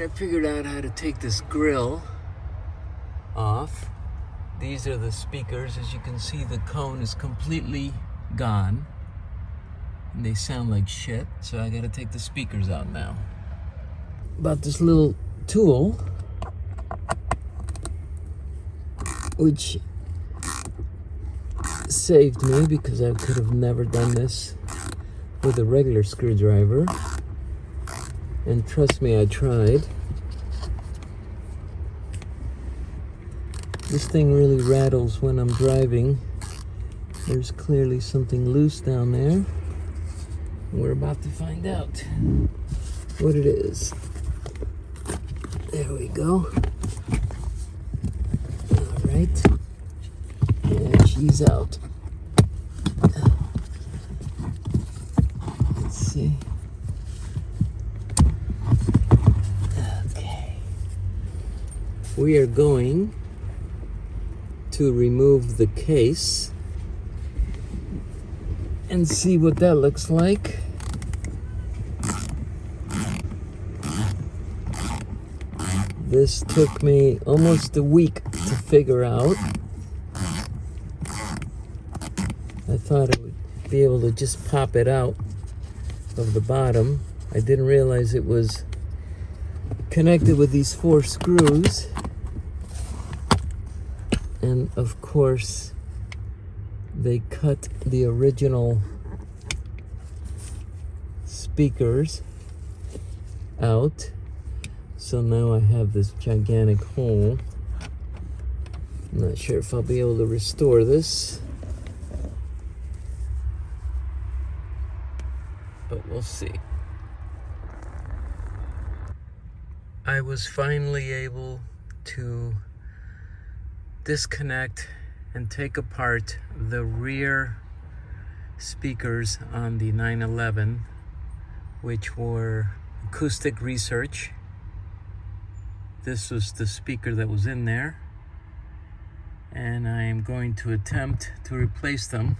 I figured out how to take this grill off. These are the speakers. As you can see, the cone is completely gone. And they sound like shit, so I gotta take the speakers out now. About this little tool, which saved me because I could have never done this with a regular screwdriver. And trust me, I tried. This thing really rattles when I'm driving. There's clearly something loose down there. We're about to find out what it is. There we go. All right. Yeah, she's out. Let's see. Okay. We are going to remove the case and see what that looks like. This took me almost a week to figure out. I thought I would be able to just pop it out of the bottom. I didn't realize it was connected with these 4 screws. And of course, they cut the original speakers out. So now I have this gigantic hole. I'm not sure if I'll be able to restore this, but we'll see. I was finally able to disconnect and take apart the rear speakers on the 911, which were acoustic research. This was the speaker that was in there, and I am going to attempt to replace them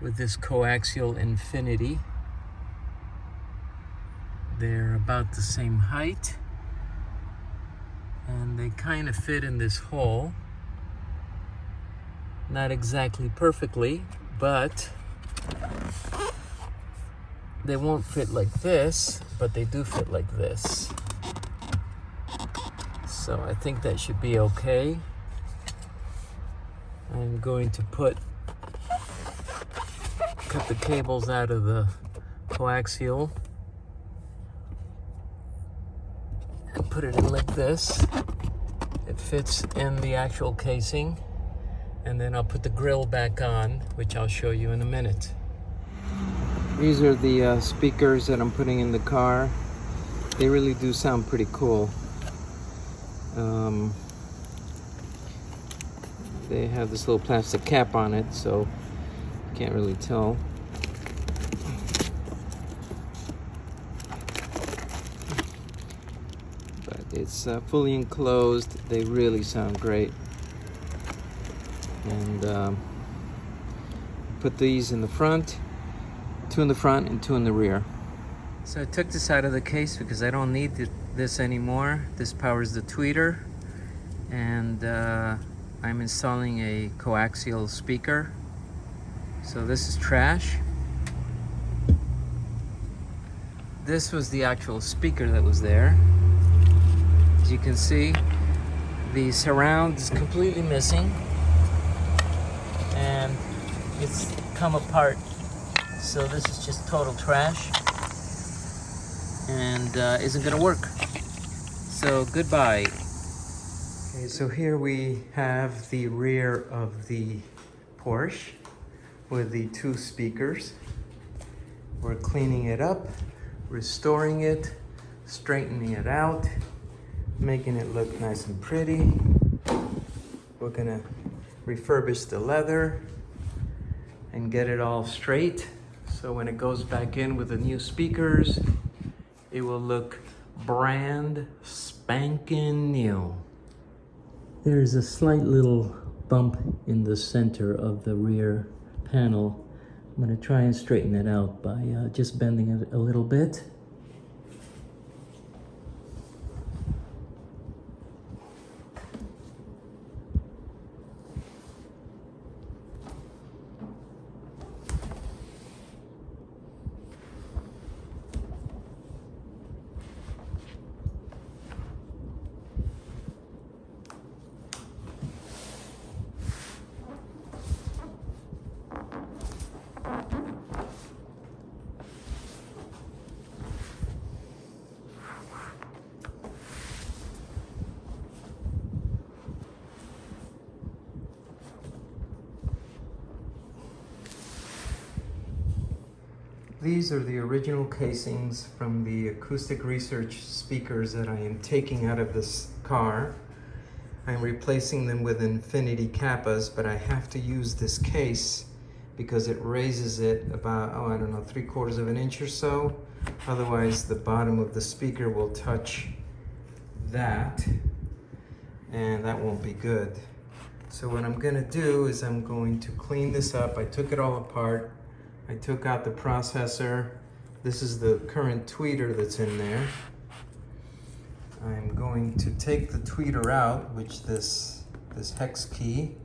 with this coaxial Infinity. They're about the same height, and they kind of fit in this hole. Not exactly perfectly, but they won't fit like this, but they do fit like this. So I think that should be okay. I'm going to cut the cables out of the coaxial and put it in like this. It fits in the actual casing. And then I'll put the grill back on, which I'll show you in a minute. These are the speakers that I'm putting in the car. They really do sound pretty cool. They have this little plastic cap on it, so you can't really tell. But it's fully enclosed. They really sound great. And put these in the front, 2 in the front and 2 in the rear. So I took this out of the case because I don't need this anymore. This powers the tweeter, and I'm installing a coaxial speaker. So this is trash. This was the actual speaker that was there. As you can see, the surround is completely missing, and it's come apart. So this is just total trash, and isn't gonna work. So goodbye. Okay, so here we have the rear of the Porsche with the 2 speakers. We're cleaning it up, restoring it, straightening it out, making it look nice and pretty. We're gonna refurbish the leather and get it all straight. So when it goes back in with the new speakers, it will look brand spanking new. There's a slight little bump in the center of the rear panel. I'm gonna try and straighten it out by just bending it a little bit. These are the original casings from the acoustic research speakers that I am taking out of this car. I'm replacing them with Infinity Kappas, but I have to use this case because it raises it about, I don't know, 3/4 of an inch or so. Otherwise, the bottom of the speaker will touch that, and that won't be good. So what I'm gonna do is I'm going to clean this up. I took it all apart. I took out the processor. This is the current tweeter that's in there. I'm going to take the tweeter out, which this hex key,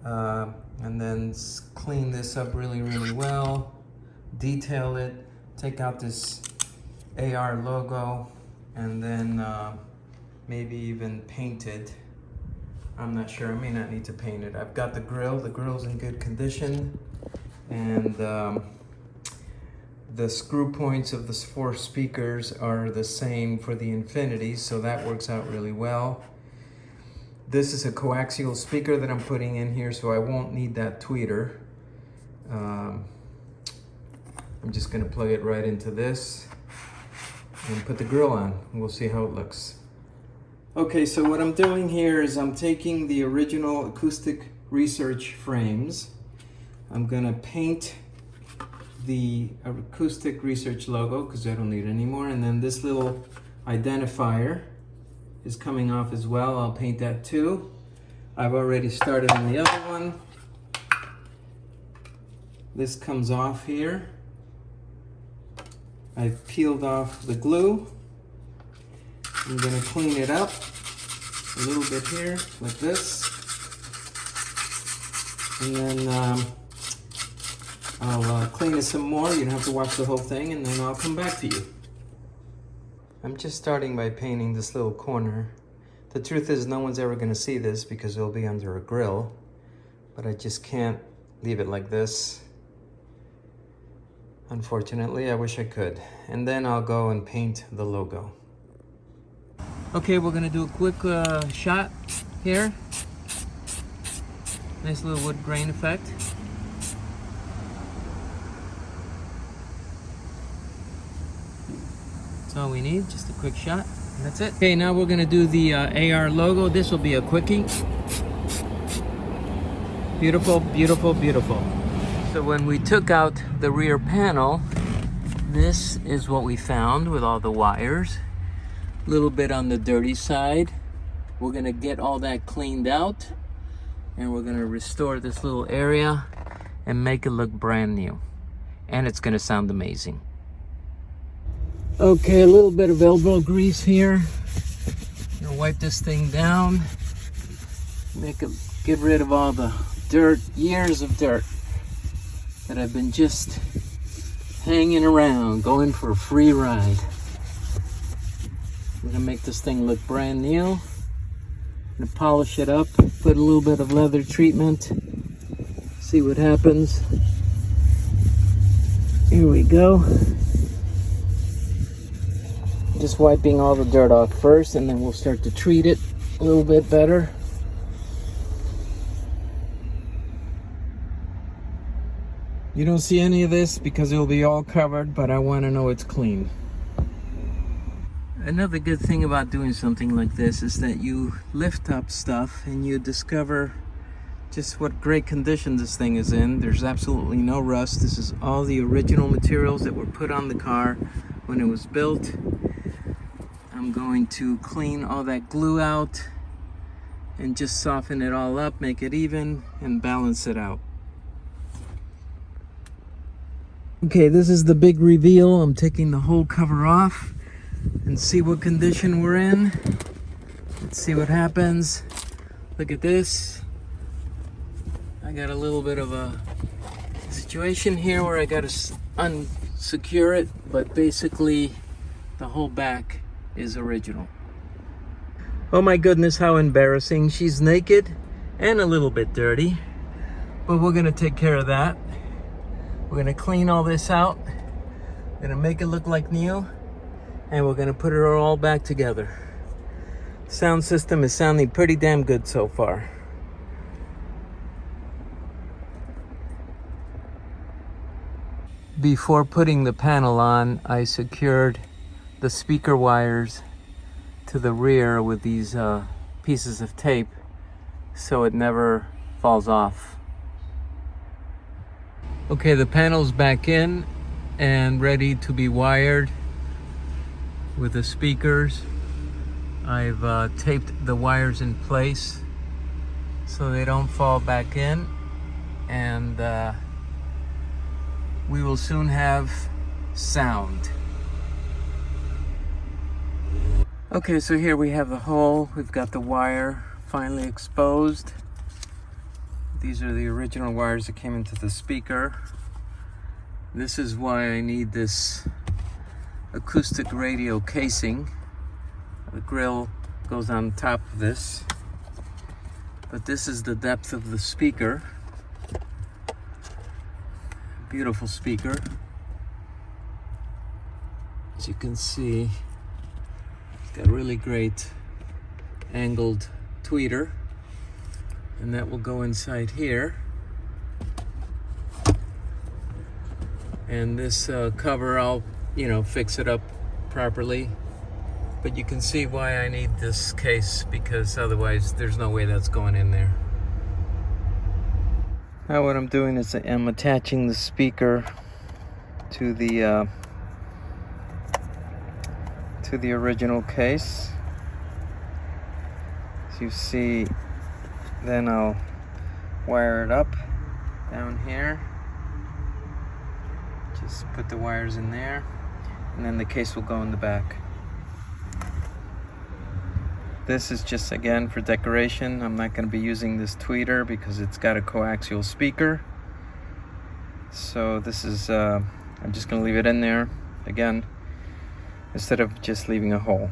and then clean this up really, really well, detail it, take out this AR logo, and then maybe even paint it. I'm not sure, I may not need to paint it. I've got the grill's in good condition, and the screw points of the 4 speakers are the same for the Infinity, so that works out really well. This is a coaxial speaker that I'm putting in here, so I won't need that tweeter. I'm just gonna plug it right into this and put the grill on. We'll see how it looks. Okay, so what I'm doing here is I'm taking the original acoustic research frames. I'm gonna paint the acoustic research logo because I don't need it anymore, and then this little identifier is coming off as well. I'll paint that too. I've already started on the other one. This comes off here. I've peeled off the glue. I'm going to clean it up a little bit here, like this. And then I'll clean it some more. You don't have to watch the whole thing, and then I'll come back to you. I'm just starting by painting this little corner. The truth is, no one's ever going to see this because it'll be under a grill, but I just can't leave it like this. Unfortunately, I wish I could. And then I'll go and paint the logo. Okay, we're gonna do a quick shot here. Nice little wood grain effect. That's all we need, just a quick shot, and that's it. Okay, now we're gonna do the AR logo. This will be a quickie. Beautiful, beautiful, beautiful. So when we took out the rear panel, this is what we found with all the wires. A little bit on the dirty side. We're gonna get all that cleaned out, and we're gonna restore this little area and make it look brand new. And it's gonna sound amazing. Okay, a little bit of elbow grease here. I'm gonna wipe this thing down, get rid of all the dirt, years of dirt that I've been just hanging around, going for a free ride. I'm gonna make this thing look brand new. I'm gonna polish it up, put a little bit of leather treatment, see what happens. Here we go. Just wiping all the dirt off first, and then we'll start to treat it a little bit better. You don't see any of this because it'll be all covered, but I want to know it's clean. Another good thing about doing something like this is that you lift up stuff and you discover just what great condition this thing is in. There's absolutely no rust. This is all the original materials that were put on the car when it was built. I'm going to clean all that glue out and just soften it all up, make it even, and balance it out. Okay, this is the big reveal. I'm taking the whole cover off and see what condition we're in. Let's see what happens. Look at this. I got a little bit of a situation here where I got to unsecure it, but basically the whole back is original. Oh my goodness, how embarrassing. She's naked and a little bit dirty, but we're gonna take care of that. We're gonna clean all this out, gonna make it look like new, and we're gonna put it all back together. Sound system is sounding pretty damn good so far. Before putting the panel on, I secured the speaker wires to the rear with these pieces of tape so it never falls off. Okay, the panel's back in and ready to be wired with the speakers. I've taped the wires in place so they don't fall back in, and we will soon have sound. Okay, so here we have the hole. We've got the wire finally exposed. These are the original wires that came into the speaker. This is why I need this acoustic radio casing. The grill goes on top of this, but this is the depth of the speaker. Beautiful speaker. As you can see, it's got a really great angled tweeter, and that will go inside here. And this cover, I'll fix it up properly, but you can see why I need this case, because otherwise there's no way that's going in there. Now what I'm doing is I'm attaching the speaker to the original case. As you see, then I'll wire it up down here. Just put the wires in there, and then the case will go in the back. This is just, again, for decoration. I'm not going to be using this tweeter because it's got a coaxial speaker. So this is, I'm just going to leave it in there, again, instead of just leaving a hole.